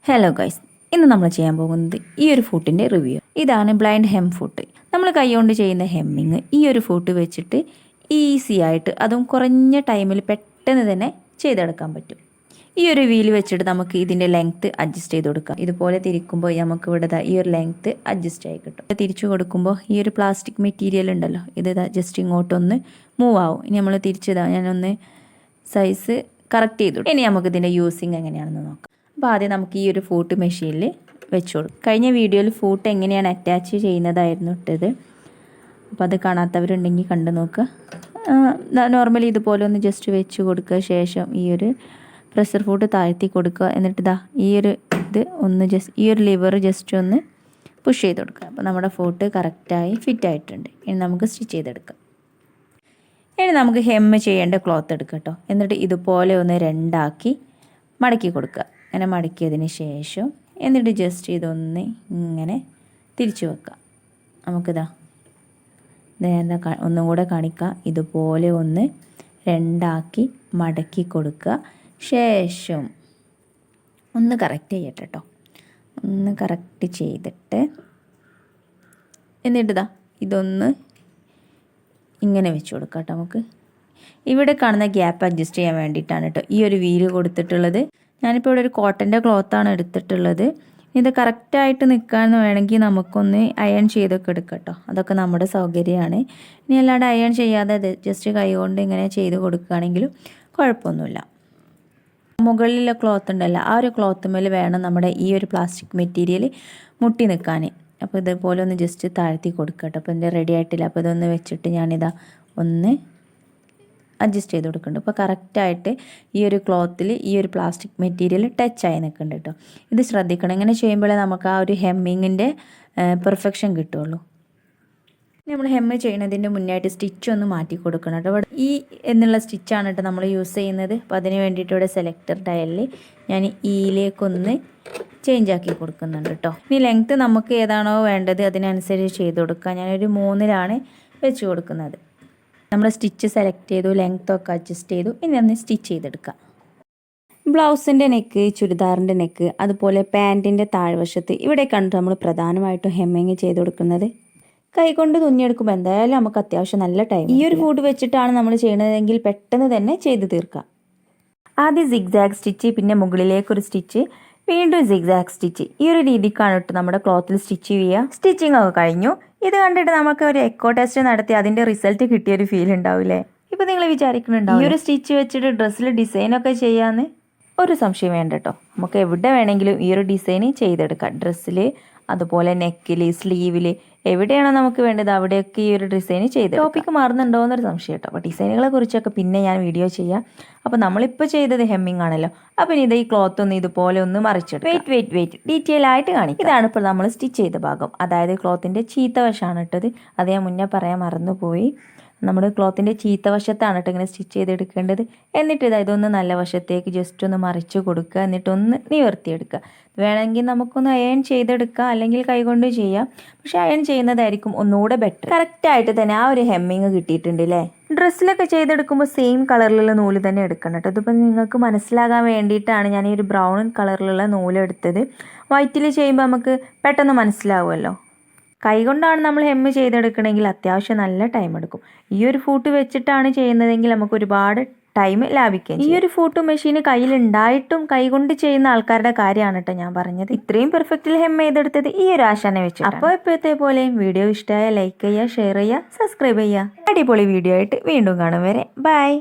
Hello guys, ഇന്ന് നമ്മൾ ചെയ്യാൻ പോകുന്നത് ഈ ഒരു ഫൂട്ടിൻ്റെ റിവ്യൂ. ഇതാണ് ബ്ലൈൻഡ് ഹെം ഫൂട്ട്. നമ്മൾ കൈകൊണ്ട് ചെയ്യുന്ന ഹെമ്മിങ് ഈ ഒരു ഫൂട്ട് വെച്ചിട്ട് ഈസി ആയിട്ട്, അതും കുറഞ്ഞ ടൈമിൽ പെട്ടെന്ന് തന്നെ ചെയ്തെടുക്കാൻ പറ്റും. ഈ ഒരു വീല് വെച്ചിട്ട് നമുക്ക് ഇതിൻ്റെ ലെങ്ത്ത് അഡ്ജസ്റ്റ് ചെയ്ത് കൊടുക്കാം. ഇതുപോലെ തിരിക്കുമ്പോൾ നമുക്ക് ഇവിടെ ഈ ഒരു ലെങ്ത്ത് അഡ്ജസ്റ്റ് ആയി കിട്ടും. തിരിച്ചു കൊടുക്കുമ്പോൾ ഈ ഒരു പ്ലാസ്റ്റിക് മെറ്റീരിയൽ ഉണ്ടല്ലോ, ഇത് ജസ്റ്റ് ഇങ്ങോട്ടൊന്ന് മൂവ് ആവും. ഇനി നമ്മൾ തിരിച്ചതാ ഞാനൊന്ന് സൈസ് കറക്റ്റ് ചെയ്തു. ഇനി നമുക്ക് ഇതിൻ്റെ യൂസിങ് എങ്ങനെയാണെന്ന് നോക്കാം. അപ്പോൾ ആദ്യം നമുക്ക് ഈ ഒരു ഫൂട്ട് മെഷീനിൽ വെച്ച് കൊടുക്കും. കഴിഞ്ഞ വീഡിയോയിൽ ഫൂട്ട് എങ്ങനെയാണ് അറ്റാച്ച് ചെയ്യുന്നതായിരുന്നു ഇട്ടത്. അപ്പോൾ അത് കാണാത്തവരുണ്ടെങ്കിൽ കണ്ടു നോക്കുക. നോർമലി ഇതുപോലെ ഒന്ന് ജസ്റ്റ് വെച്ച് കൊടുക്കുക. ശേഷം ഈ ഒരു പ്രഷർ ഫൂട്ട് താഴ്ത്തി കൊടുക്കുക. എന്നിട്ട് ഈ ഒരു ഇത് ഒന്ന് ഈ ഒരു ലിവർ ജസ്റ്റ് ഒന്ന് പുഷ് ചെയ്ത് കൊടുക്കുക. അപ്പോൾ നമ്മുടെ ഫൂട്ട് കറക്റ്റായി ഫിറ്റ് ആയിട്ടുണ്ട്. ഇനി നമുക്ക് സ്റ്റിച്ച് ചെയ്തെടുക്കാം. ഇനി നമുക്ക് ഹെമ്മ് ചെയ്യേണ്ട ക്ലോത്ത് എടുക്കാം കേട്ടോ. എന്നിട്ട് ഇതുപോലെ ഒന്ന് രണ്ടാക്കി മടക്കി കൊടുക്കുക. അങ്ങനെ മടക്കിയതിന് ശേഷം എന്നിട്ട് ജസ്റ്റ് ഇതൊന്ന് ഇങ്ങനെ തിരിച്ചു വെക്കുക. നമുക്കിതാ നേരെ ഒന്നും കൂടെ കാണിക്കാം. ഇതുപോലെ ഒന്ന് രണ്ടാക്കി മടക്കി കൊടുക്കുക. ശേഷം ഒന്ന് കറക്റ്റ് ചെയ്യട്ടെ കേട്ടോ. ഒന്ന് കറക്റ്റ് ചെയ്തിട്ട് എന്നിട്ട് ഇതൊന്ന് ഇങ്ങനെ വെച്ച് കൊടുക്കാം കേട്ടോ. നമുക്ക് ഇവിടെ കാണുന്ന ഗ്യാപ്പ് അഡ്ജസ്റ്റ് ചെയ്യാൻ വേണ്ടിയിട്ടാണ് കേട്ടോ ഈ ഒരു വീല് കൊടുത്തിട്ടുള്ളത്. ഞാനിപ്പോൾ ഇവിടെ ഒരു കോട്ടൻ്റെ ക്ലോത്താണ് എടുത്തിട്ടുള്ളത്. ഇത് കറക്റ്റായിട്ട് നിൽക്കാമെന്ന് വേണമെങ്കിൽ നമുക്കൊന്ന് അയൺ ചെയ്തൊക്കെ എടുക്കാം കേട്ടോ. അതൊക്കെ നമ്മുടെ സൗകര്യമാണ്. ഇനി അല്ലാണ്ട് അയൺ ചെയ്യാതെ ജസ്റ്റ് കൈ കൊണ്ട് ഇങ്ങനെ ചെയ്ത് കൊടുക്കുകയാണെങ്കിലും കുഴപ്പമൊന്നുമില്ല. മുകളിലുള്ള ക്ലോത്ത് ഉണ്ടല്ലോ, ആ ഒരു ക്ലോത്ത് മേൽ വേണം നമ്മുടെ ഈ ഒരു പ്ലാസ്റ്റിക് മെറ്റീരിയൽ മുട്ടി നിൽക്കാൻ. അപ്പോൾ ഇതുപോലെ ഒന്ന് ജസ്റ്റ് താഴ്ത്തി കൊടുക്കുക കേട്ടോ. അപ്പോൾ ഇതിൻ്റെ റെഡി ആയിട്ടില്ല. അപ്പോൾ ഇതൊന്ന് വെച്ചിട്ട് ഞാനിതാ ഒന്ന് അഡ്ജസ്റ്റ് ചെയ്ത് കൊടുക്കുന്നുണ്ട്. അപ്പോൾ കറക്റ്റായിട്ട് ഈ ഒരു ക്ലോത്തിൽ ഈ ഒരു പ്ലാസ്റ്റിക് മെറ്റീരിയൽ ടച്ചായി നിൽക്കുന്നുണ്ട് കേട്ടോ. ഇത് ശ്രദ്ധിക്കണം. ഇങ്ങനെ ചെയ്യുമ്പോഴേ നമുക്ക് ആ ഒരു ഹെമ്മിങ്ങിൻ്റെ പെർഫെക്ഷൻ കിട്ടുള്ളൂ. നമ്മൾ ഹെമ്മ് ചെയ്യുന്നതിൻ്റെ മുന്നായിട്ട് സ്റ്റിച്ച് ഒന്ന് മാറ്റി കൊടുക്കണം കേട്ടോ. ഇവിടെ ഈ എന്നുള്ള സ്റ്റിച്ചാണ് കേട്ടോ നമ്മൾ യൂസ് ചെയ്യുന്നത്. അപ്പോൾ അതിന് വേണ്ടിയിട്ട് ഇവിടെ സെലക്ടർ ഡയലിൽ ഞാൻ ഈയിലേക്കൊന്ന് ചേഞ്ച് ആക്കി കൊടുക്കുന്നുണ്ട് കേട്ടോ. ഇനി ലെങ്ത്ത് നമുക്ക് ഏതാണോ വേണ്ടത് അതിനനുസരിച്ച് ചെയ്ത് കൊടുക്കുക. ഞാനൊരു 3-ലാണ് വെച്ച് കൊടുക്കുന്നത്. നമ്മൾ സ്റ്റിച്ച് സെലക്ട് ചെയ്തു, ലെങ്ത്തൊക്കെ അഡ്ജസ്റ്റ് ചെയ്തു. ഇനി ഒന്ന് സ്റ്റിച്ച് ചെയ്തെടുക്കുക. ബ്ലൗസിൻ്റെ നെക്ക്, ചുരിദാറിൻ്റെ നെക്ക്, അതുപോലെ പാൻറ്റിൻ്റെ താഴ്വശത്ത് ഇവിടെ കണ്ടിട്ട് നമ്മൾ പ്രധാനമായിട്ടും ഹെമ്മിങ് ചെയ്ത് കൊടുക്കുന്നത്. കൈകൊണ്ട് തുന്നിയെടുക്കുമ്പോൾ എന്തായാലും നമുക്ക് അത്യാവശ്യം നല്ല ടൈം. ഈ ഒരു ഫൂട്ട് വെച്ചിട്ടാണ് നമ്മൾ ചെയ്യുന്നതെങ്കിൽ പെട്ടെന്ന് തന്നെ ചെയ്ത് തീർക്കാം. ആദ്യം സിഗ്സാഗ് സ്റ്റിച്ച്, പിന്നെ മുകളിലേക്കൊരു സ്റ്റിച്ച്, വീണ്ടും സിഗ്സാഗ് സ്റ്റിച്ച്. ഈ ഒരു രീതിക്കാണ് ഇട്ട് നമ്മുടെ ക്ലോത്തിൽ സ്റ്റിച്ച് ചെയ്യുക. സ്റ്റിച്ചിങ് ഒക്കെ കഴിഞ്ഞു. ഇത് കണ്ടിട്ട് നമുക്ക് ഒരു എക്കോ ടെസ്റ്റ് നടത്തി അതിൻ്റെ റിസൾട്ട് കിട്ടിയൊരു ഫീൽ ഉണ്ടാവില്ലേ? ഇപ്പോൾ നിങ്ങൾ വിചാരിക്കുന്നുണ്ടാവും ഈ ഒരു സ്റ്റിച്ച് വെച്ചിട്ട് ഡ്രസ്സിൽ ഡിസൈനൊക്കെ ചെയ്യാമെന്ന്. ഒരു സംശയം വേണ്ട കേട്ടോ. നമുക്ക് എവിടെ വേണമെങ്കിലും ഈ ഒരു ഡിസൈൻ ചെയ്തെടുക്കാം. ഡ്രസ്സിൽ, അതുപോലെ നെക്കിൽ, സ്ലീവിൽ, എവിടെയാണോ നമുക്ക് വേണ്ടത് അവിടെയൊക്കെ ഈ ഒരു ഡിസൈൻ ചെയ്ത്. ടോപ്പിക്ക് മാറുന്നുണ്ടോ എന്നൊരു സംശയം കേട്ടോ. അപ്പോൾ ഡിസൈനുകളെ കുറിച്ചൊക്കെ പിന്നെ ഞാൻ വീഡിയോ ചെയ്യാം. അപ്പോൾ നമ്മളിപ്പോൾ ചെയ്തത് ഹെമ്മിങ് ആണല്ലോ. അപ്പോൾ ഇനി ഈ ക്ലോത്ത് ഒന്ന് ഇതുപോലെ ഒന്ന് മറിച്ചിട്ട് വെയിറ്റ് ഡീറ്റെയിൽ ആയിട്ട് കാണിക്കും. ഇതാണ് ഇപ്പോൾ നമ്മൾ സ്റ്റിച്ച് ചെയ്ത ഭാഗം. അതായത് ക്ലോത്തിൻ്റെ ചീത്ത വശമാണ് ഇട്ടത്. അത് ഞാൻ മുന്നേ പറയാൻ മറന്നുപോയി. നമ്മൾ ക്ലോത്തിൻ്റെ ചീത്ത വശത്താണ് കേട്ടോ ഇങ്ങനെ സ്റ്റിച്ച് ചെയ്തെടുക്കേണ്ടത്. എന്നിട്ട് ഇതൊന്ന് നല്ല വശത്തേക്ക് ജസ്റ്റ് ഒന്ന് മറിച്ച് കൊടുക്കുക. എന്നിട്ടൊന്ന് നിവർത്തിയെടുക്കുക. വേണമെങ്കിൽ നമുക്കൊന്ന് അയൺ ചെയ്തെടുക്കാം, അല്ലെങ്കിൽ കൈകൊണ്ട് ചെയ്യാം. പക്ഷെ അയൺ ചെയ്യുന്നതായിരിക്കും ഒന്നുകൂടെ ബെറ്റർ. കറക്റ്റായിട്ട് തന്നെ ആ ഒരു ഹെമ്മിങ് കിട്ടിയിട്ടുണ്ട് അല്ലേ? ഡ്രസ്സിലൊക്കെ ചെയ്തെടുക്കുമ്പോൾ സെയിം കളറിലുള്ള നൂല് തന്നെ എടുക്കണം കേട്ടോ. ഇതിപ്പോൾ നിങ്ങൾക്ക് മനസ്സിലാകാൻ വേണ്ടിയിട്ടാണ് ഞാൻ ഈ ഒരു ബ്രൗൺ കളറിലുള്ള നൂലെടുത്തത്. വൈറ്റിൽ ചെയ്യുമ്പോൾ നമുക്ക് പെട്ടെന്ന് മനസ്സിലാവുമല്ലോ. കൈകൊണ്ടാണ് നമ്മൾ ഹെമ്മ് ചെയ്തെടുക്കണമെങ്കിൽ അത്യാവശ്യം നല്ല ടൈം എടുക്കും. ഈ ഒരു ഫൂട്ട് വെച്ചിട്ടാണ് ചെയ്യുന്നതെങ്കിൽ നമുക്ക് ഒരുപാട് ടൈം ലാഭിക്കാം. ഈ ഒരു ഫൂട്ട് മെഷീൻ കയ്യിലുണ്ടായിട്ടും കൈകൊണ്ട് ചെയ്യുന്ന ആൾക്കാരുടെ കാര്യമാണ് കേട്ടോ ഞാൻ പറഞ്ഞത്. ഇത്രയും പെർഫെക്റ്റിൽ ഹെമ്മ് ചെയ്തെടുത്തത് ഈ ഒരു ആശാനെ വെച്ച്. അപ്പോൾ ഇപ്പോഴത്തെ പോലെയും വീഡിയോ ഇഷ്ടമായ ലൈക്ക് ചെയ്യുക, ഷെയർ ചെയ്യുക, സബ്സ്ക്രൈബ് ചെയ്യുക. അടിപൊളി വീഡിയോ ആയിട്ട് വീണ്ടും കാണും വരെ ബൈ.